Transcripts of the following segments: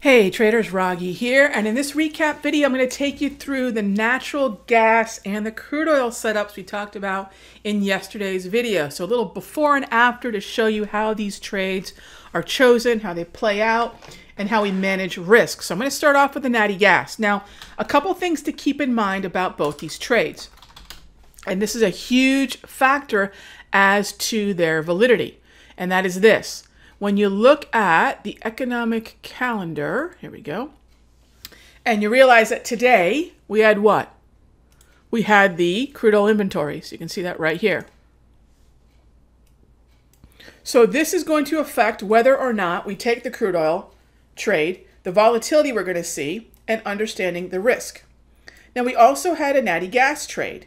Hey traders, Raghee here, and in this recap video I'm going to take you through the natural gas and the crude oil setups we talked about in yesterday's video. So a little before and after to show you how these trades are chosen, how they play out, and how we manage risk. So I'm going to start off with the Natty gas. Now, a couple things to keep in mind about both these trades. And this is a huge factor as to their validity. And that is this. When you look at the economic calendar, here we go, and you realize that today we had what? We had the crude oil inventories. You can see that right here. So this is going to affect whether or not we take the crude oil trade, the volatility we're going to see, and understanding the risk. Now we also had a Natty gas trade.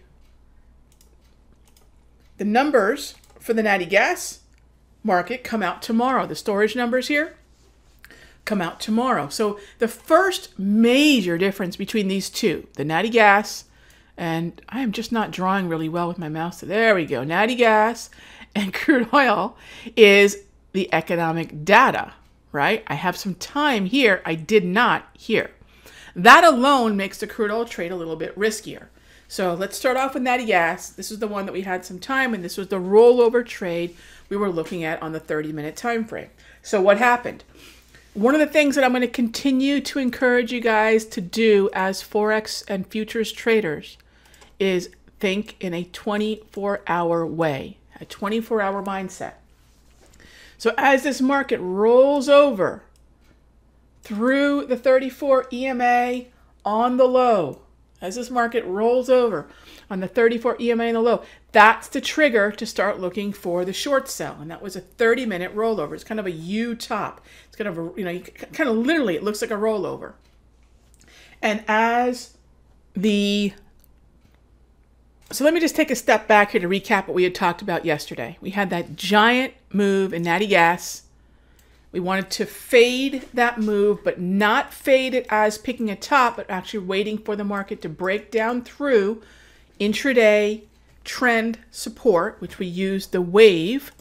The numbers for the Natty gas market come out tomorrow. The storage numbers here come out tomorrow. So the first major difference between these two, the Natty gas, and I am just not drawing really well with my mouse. So there we go. Natty gas and crude oil is the economic data, right? I have some time here. I did not here. That alone makes the crude oil trade a little bit riskier. So let's start off with Natty gas. This is the one that we had some time, and this was the rollover trade we were looking at on the 30-minute time frame. So what happened? One of the things that I'm going to continue to encourage you guys to do as Forex and futures traders is think in a 24-hour way, a 24-hour mindset. So as this market rolls over through the 34 EMA on the low, as this market rolls over on the 34 EMA and the low, that's the trigger to start looking for the short sell. And that was a 30-minute rollover. It's kind of a U top. It's kind of a, kind of literally, it looks like a rollover. And as the, so let me just take a step back here to recap what we had talked about yesterday. We had that giant move in Natty gas. We wanted to fade that move, but not fade it as picking a top, but actually waiting for the market to break down through intraday trend support, which we used the wave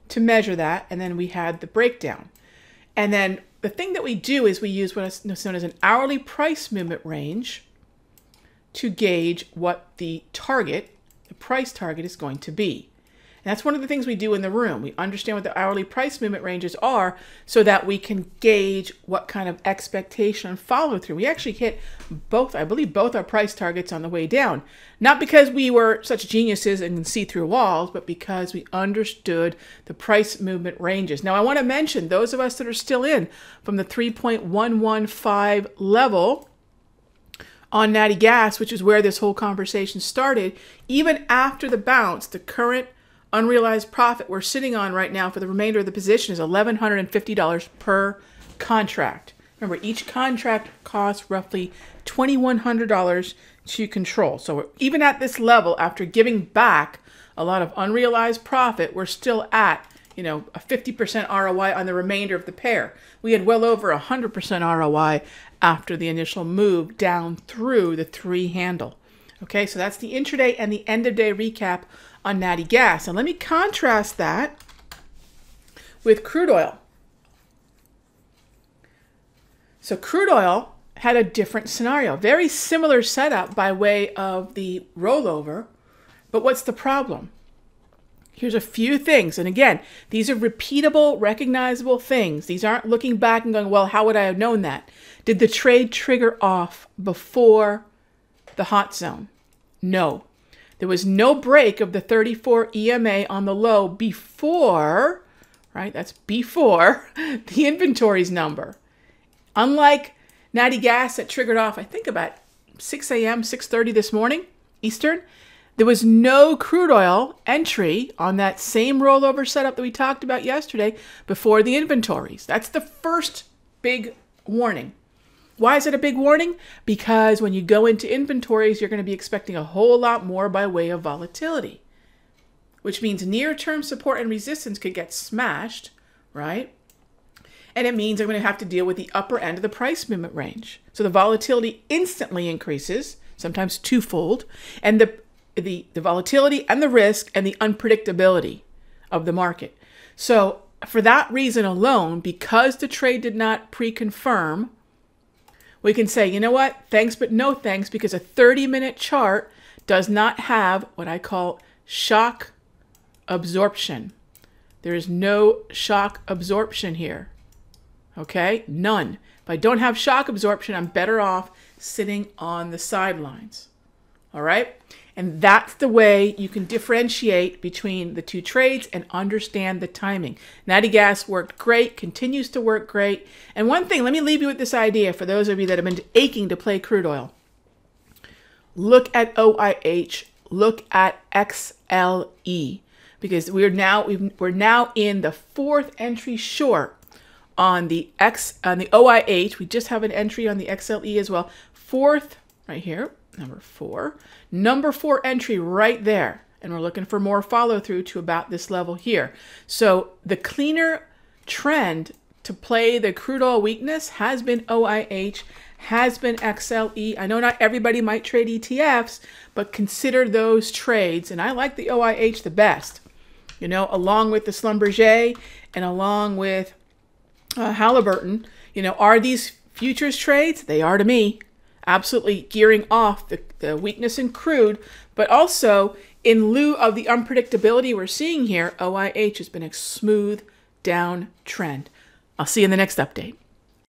to measure that, and then we had the breakdown. And then the thing that we do is we use what is known as an hourly price movement range to gauge what the target, the price target, is going to be. And that's one of the things we do in the room. We understand what the hourly price movement ranges are so that we can gauge what kind of expectation and follow through. We actually hit both, I believe, both our price targets on the way down. Not because we were such geniuses and can see through walls, but because we understood the price movement ranges. Now, I want to mention those of us that are still in from the 3.115 level on Natty gas, which is where this whole conversation started, even after the bounce, the current unrealized profit we're sitting on right now for the remainder of the position is $1,150 per contract. Remember, each contract costs roughly $2,100 to control. So even at this level, after giving back a lot of unrealized profit, we're still at, a 50% ROI on the remainder of the pair. We had well over 100% ROI after the initial move down through the 3 handle. Okay, so that's the intraday and the end of day recap on Natty gas. And let me contrast that with crude oil. So crude oil had a different scenario, very similar setup by way of the rollover. But what's the problem? Here's a few things. And again, these are repeatable, recognizable things. These aren't looking back and going, well, how would I have known that? Did the trade trigger off before the hot zone? No. There was no break of the 34 EMA on the low before, right? That's before the inventories number. Unlike Natty gas that triggered off, I think about 6 a.m., 6:30 this morning, Eastern, there was no crude oil entry on that same rollover setup that we talked about yesterday before the inventories. That's the first big warning. Why is it a big warning? Because when you go into inventories, you're going to be expecting a whole lot more by way of volatility, which means near-term support and resistance could get smashed, right? And it means I'm going to have to deal with the upper end of the price movement range. So the volatility instantly increases, sometimes twofold, and the volatility and the risk and the unpredictability of the market. So for that reason alone, because the trade did not pre-confirm, we can say, you know what, thanks but no thanks, because a 30-minute chart does not have what I call shock absorption. There is no shock absorption here. Okay, none. If I don't have shock absorption, I'm better off sitting on the sidelines. All right, and that's the way you can differentiate between the two trades and understand the timing. Natty Gas worked great, continues to work great. And one thing, let me leave you with this idea for those of you that have been aching to play crude oil. Look at OIH, look at XLE, because we're now in the fourth entry short on the OIH. We just have an entry on the XLE as well. Fourth right here, number 4 entry right there, and we're looking for more follow through to about this level here. So the cleaner trend to play the crude oil weakness has been OIH, has been XLE. I know not everybody might trade ETFs, but consider those trades. And I like the OIH the best, you know, along with the Schlumberger and along with Halliburton. You know, are these futures trades? They are to me. Absolutely gearing off the weakness in crude, but also in lieu of the unpredictability we're seeing here, OIH has been a smooth downtrend. I'll see you in the next update.